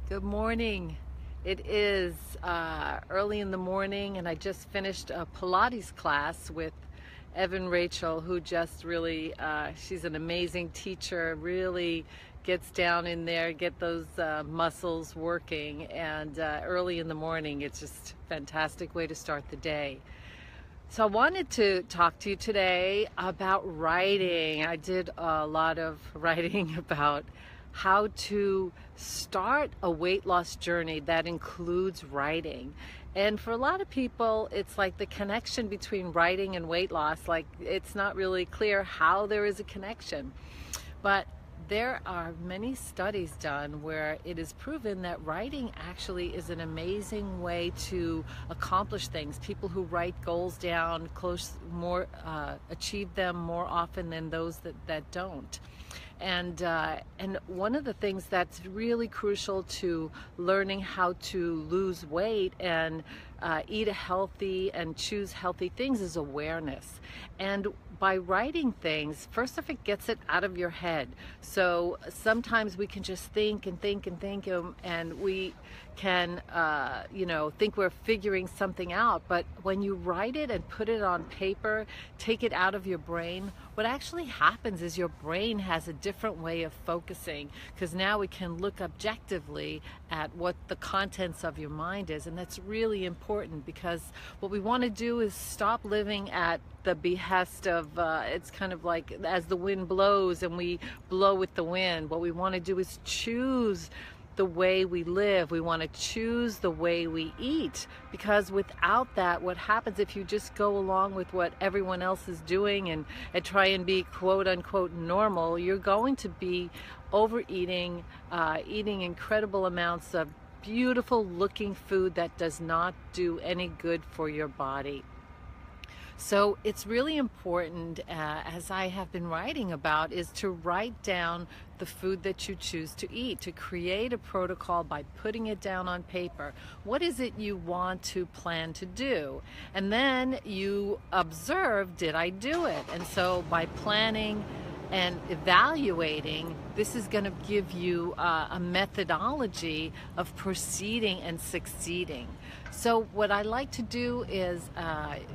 Good morning. It is early in the morning, and I just finished a Pilates class with Evan Rachel, who just really, she's an amazing teacher, really gets down in there, get those muscles working, and early in the morning, it's just a fantastic way to start the day. So I wanted to talk to you today about writing. I did a lot of writing about how to start a weight loss journey that includes writing. And for a lot of people, it's like the connection between writing and weight loss, like it's not really clear how there is a connection. But there are many studies done where it is proven that writing actually is an amazing way to accomplish things. People who write goals down achieve them more often than those that don't. And one of the things that's really crucial to learning how to lose weight and eat a healthy and choose healthy things is awareness. And by writing things, first off, it gets it out of your head. So sometimes we can just think and think and think, and we can, think we're figuring something out. But when you write it and put it on paper, take it out of your brain, what actually happens is your brain has a different way of focusing, because now we can look objectively at what the contents of your mind is. And that's really important, because what we want to do is stop living at the behest of, it's kind of like as the wind blows and we blow with the wind. What we want to do is choose the way we live. We want to choose the way we eat, because without that, what happens if you just go along with what everyone else is doing and try and be quote unquote normal, you're going to be overeating, eating incredible amounts of beautiful looking food that does not do any good for your body. So it's really important, as I have been writing about, is to write down the food that you choose to eat, to create a protocol by putting it down on paper. What is it you want to plan to do? And then you observe, did I do it? And so by planning and evaluating, this is going to give you a methodology of proceeding and succeeding. So what I like to do is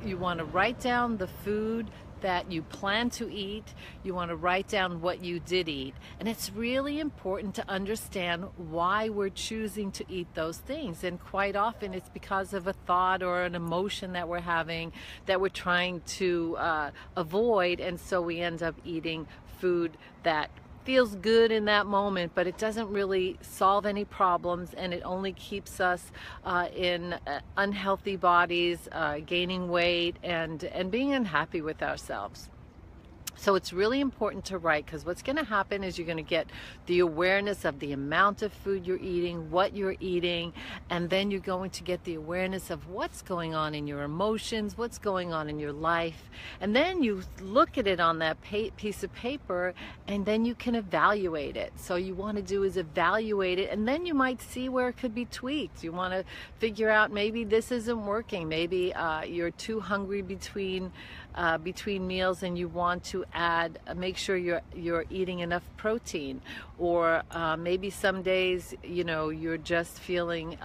you want to write down the food that you plan to eat. You want to write down what you did eat. And it's really important to understand why we're choosing to eat those things. And quite often it's because of a thought or an emotion that we're having that we're trying to avoid. And so we end up eating food that feels good in that moment, but it doesn't really solve any problems, and it only keeps us in unhealthy bodies, gaining weight and being unhappy with ourselves. So it's really important to write, because what's going to happen is you're going to get the awareness of the amount of food you're eating, what you're eating, and then you're going to get the awareness of what's going on in your emotions, what's going on in your life. And then you look at it on that piece of paper, and then you can evaluate it. So you want to do is evaluate it, and then you might see where it could be tweaked. You want to figure out maybe this isn't working. Maybe you're too hungry between meals, and you want to make sure you're eating enough protein. Or maybe some days, you're just feeling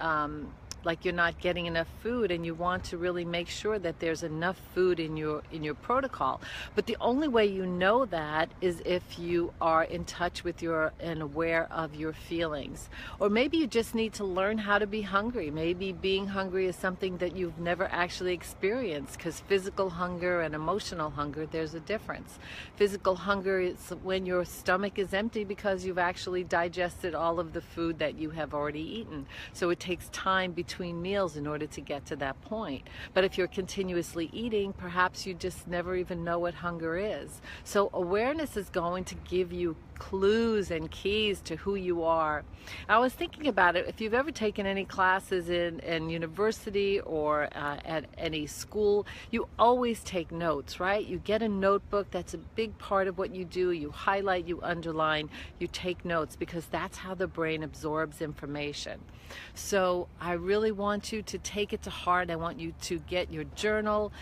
like you're not getting enough food, and you want to really make sure that there's enough food in your protocol. But the only way you know that is if you are in touch with and aware of your feelings. Or maybe you just need to learn how to be hungry. Maybe being hungry is something that you've never actually experienced, because physical hunger and emotional hunger, there's a difference. Physical hunger is when your stomach is empty because you've actually digested all of the food that you have already eaten. So it takes time between meals in order to get to that point. But if you're continuously eating, perhaps you just never even know what hunger is. So awareness is going to give you clues and keys to who you are. I was thinking about it, if you've ever taken any classes in university or at any school, you always take notes, right? You get a notebook. That's a big part of what you do. You highlight, you underline, you take notes, because that's how the brain absorbs information. So I really want you to take it to heart. I want you to get your journal,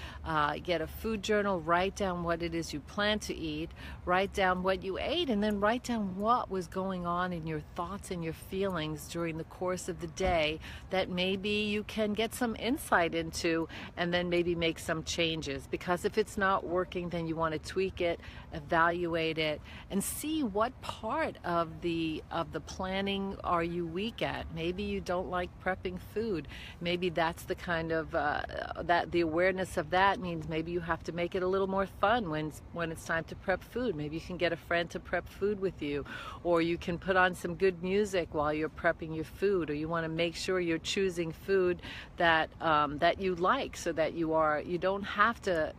get a food journal, write down what it is you plan to eat, write down what you ate, and then write down what was going on in your thoughts and your feelings during the course of the day that maybe you can get some insight into, and then maybe make some changes. Because if it's not working, then you want to tweak it, evaluate it, and see what part of the planning are you weak at. Maybe you don't like prepping food. Maybe that's the kind of that the awareness of that means maybe you have to make it a little more fun when it's time to prep food. Maybe you can get a friend to prep food with you, or you can put on some good music while you're prepping your food, or you want to make sure you're choosing food that that you like, so that you don't have to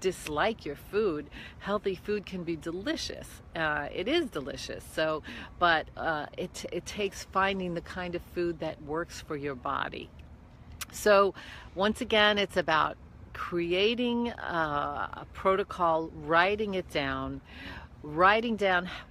dislike your food. Healthy food can be delicious. It is delicious. So, but it takes finding the kind of food that works for your body. So, once again, it's about creating a protocol, writing down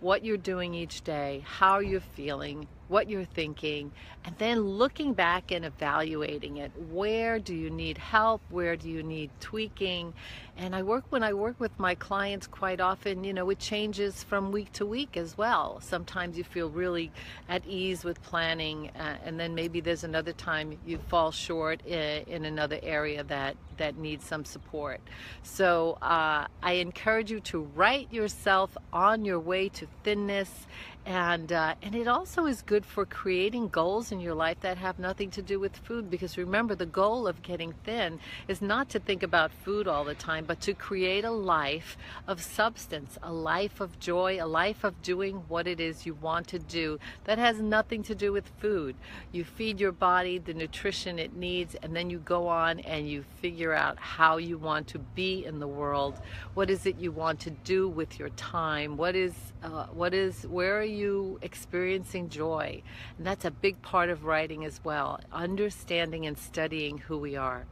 what you're doing each day, how you're feeling, what you're thinking, and then looking back and evaluating it. Where do you need help? Where do you need tweaking? And when I work with my clients, quite often, it changes from week to week as well. Sometimes you feel really at ease with planning, and then maybe there's another time you fall short in another area that needs some support. So I encourage you to write yourself on your way to thinness, and it also is good for creating goals in your life that have nothing to do with food. Because remember, the goal of getting thin is not to think about food all the time, but to create a life of substance, a life of joy, a life of doing what it is you want to do that has nothing to do with food. You feed your body the nutrition it needs, and then you go on and you figure out how you want to be in the world. What is it you want to do with your time? Where are you experiencing joy? And that's a big part of writing as well, understanding and studying who we are.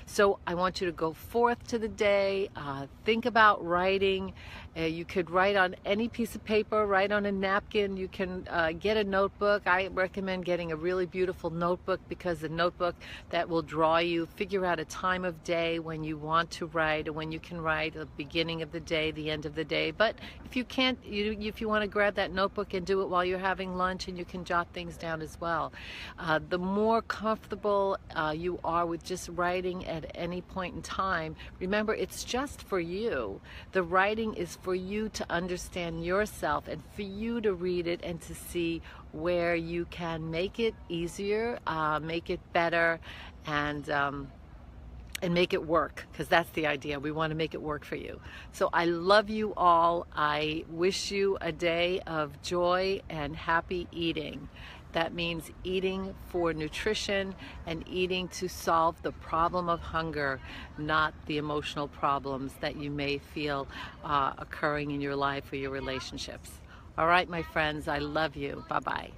So I want you to go forth to the day, think about writing. You could write on any piece of paper, write on a napkin. You can get a notebook. I recommend getting a really beautiful notebook, because a notebook that will draw you. Figure out a time of day when you want to write, or when you can write, the beginning of the day, the end of the day. But if you can't, if you want to grab that notebook and do it while you're having lunch, and you can jot things down as well. The more comfortable you are with just writing at any point in time, remember, it's just for you. The writing is for you to understand yourself, and for you to read it and to see where you can make it easier, make it better, and make it work, because that's the idea. We want to make it work for you. So I love you all. I wish you a day of joy and happy eating. That means eating for nutrition and eating to solve the problem of hunger, not the emotional problems that you may feel occurring in your life or your relationships. All right, my friends, I love you. Bye-bye.